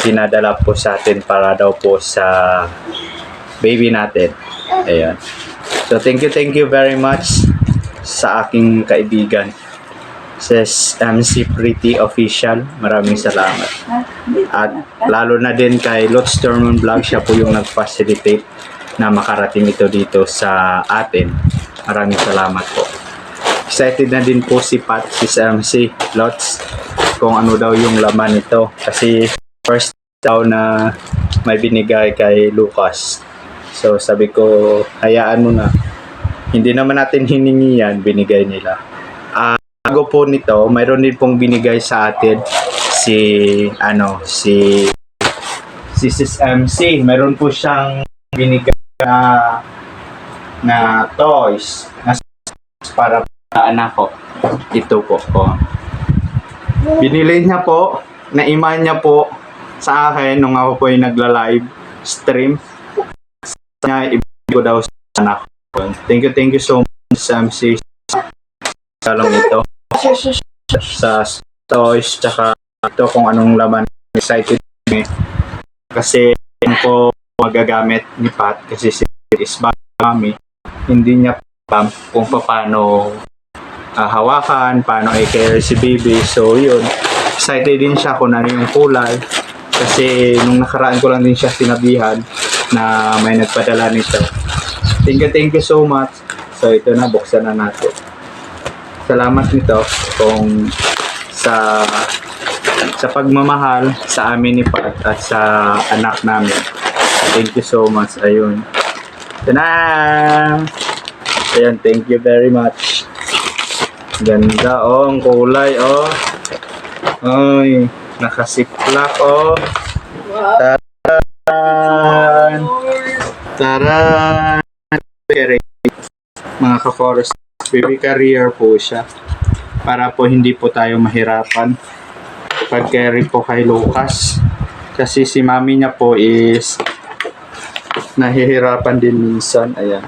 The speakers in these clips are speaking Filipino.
pinadala po sa atin para daw po sa baby natin. Ayan. So thank you very much sa aking kaibigan. Says MC Pretty Official. Maraming salamat. At lalo na din kay Lots Thurman Vlog, siya po yung nag-facilitate na makarating ito dito sa atin. Maraming salamat po. Excited na din po si Pat, si MC Lots, kung ano daw yung laman nito. Kasi first daw na may binigay kay Lucas. So sabi ko, hayaan mo na. Hindi naman natin hiningi yan, binigay nila. Bago po nito, mayroon din pong binigay sa atin si Sis MC. Mayroon po siyang binigay na toys para anak ko. Ito po. Binili niya po, na-iman niya po sa akin nung ako po ay nagla-live stream. Niya ibigay ko daw sa anak ko. Thank you so much MC sa lang ito. Sa toys tsaka ito kung anong laman. Excited kami kasi yun po magagamit ni Pat kasi si is mami. Hindi niya pa kung paano hawakan, paano i-care si baby. So yun, excited din siya kung ano yung kulay kasi nung nakaraan ko lang din siya sinabihan na may nagpadala nito. Thank you so much. So ito na, buksan na natin. Salamat nito kung sa pagmamahal sa amin ni Pat at sa anak namin. Thank you so much. Ayun. Tada! Ayan, thank you very much. Ganda ang kulay Ay, nakasiplak Taran! Taran! Mga ka-forest, baby carrier po siya. Para po hindi po tayo mahirapan pag-carry po kay Lucas. Kasi si mami niya po is nahihirapan din minsan. Ayan.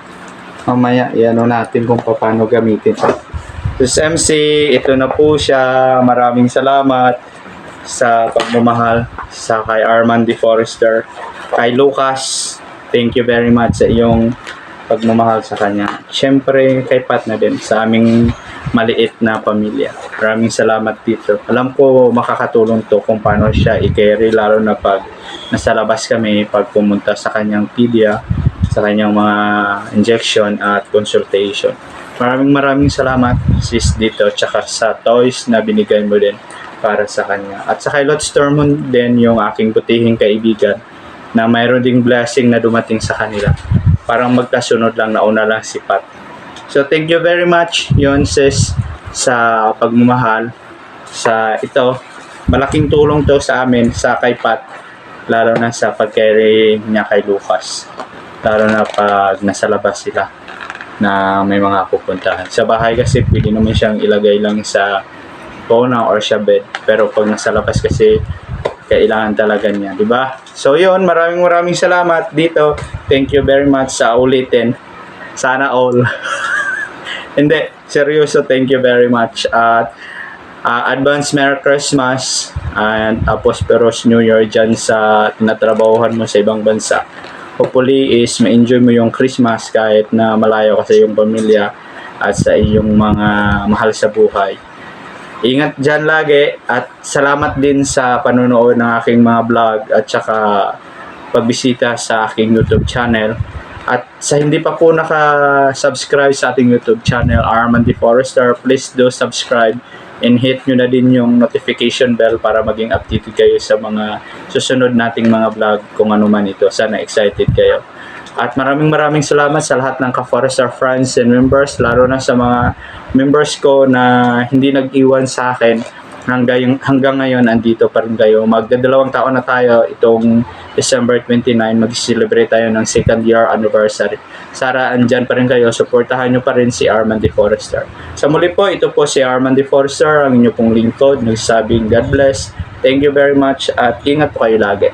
Mamaya, iano natin kung paano gamitin. This MC, ito na po siya. Maraming salamat sa pagmamahal sa kay Armand De Forester. Kay Lucas, thank you very much sa iyong pagmamahal sa kanya. Siyempre, kay Pat na din sa aming maliit na pamilya. Maraming salamat dito. Alam ko makakatulong to kung paano siya i-carry, lalo na pag nasa labas kami, pag pumunta sa kanyang pedia, sa kanyang mga injection at consultation. Maraming salamat sis dito, tsaka sa toys na binigay mo din para sa kanya. At sa kay Lots Thurman din, yung aking butihing kaibigan, na mayroon ding blessing na dumating sa kanila. Parang magkasunod lang, nauna lang si Pat. So thank you very much yon sis sa pagmamahal sa ito. Malaking tulong to sa amin, sa kay Pat, lalo na sa pag-carry niya kay Lucas. Lalo na pag nasa labas sila na may mga pupuntahan. Sa bahay kasi pwede naman siyang ilagay lang sa phone or sa bed. Pero pag nasa labas kasi kailangan talaga niya, di ba? So yun, maraming salamat dito. Thank you very much sa ulitin. Sana all. Hindi, seryoso, thank you very much. At advance Merry Christmas and a prosperous New Year dyan sa tinatrabahuhan mo sa ibang bansa. Hopefully is ma-enjoy mo yung Christmas kahit na malayo ka sa iyong pamilya at sa iyong mga mahal sa buhay. Ingat dyan lagi at salamat din sa panonood ng aking mga vlog at saka pagbisita sa aking YouTube channel. At sa hindi pa po naka-subscribe sa ating YouTube channel, Armand De Forester, please do subscribe and hit nyo na din yung notification bell para maging updated kayo sa mga susunod nating mga vlog kung ano man ito. Sana excited kayo. At maraming salamat sa lahat ng ka-Forester friends and members, lalo na sa mga members ko na hindi nag-iwan sa akin. Hanggang ngayon, andito pa rin kayo. Magdadalawang taon na tayo itong December 29, mag-celebrate tayo ng 2nd year anniversary. Sara, andyan pa rin kayo. Suportahan nyo pa rin si Armand De Forester. Sa muli po, ito po si Armand De Forester, ang inyo pong lingkod. Nagsabing God bless. Thank you very much at ingat po kayo lagi.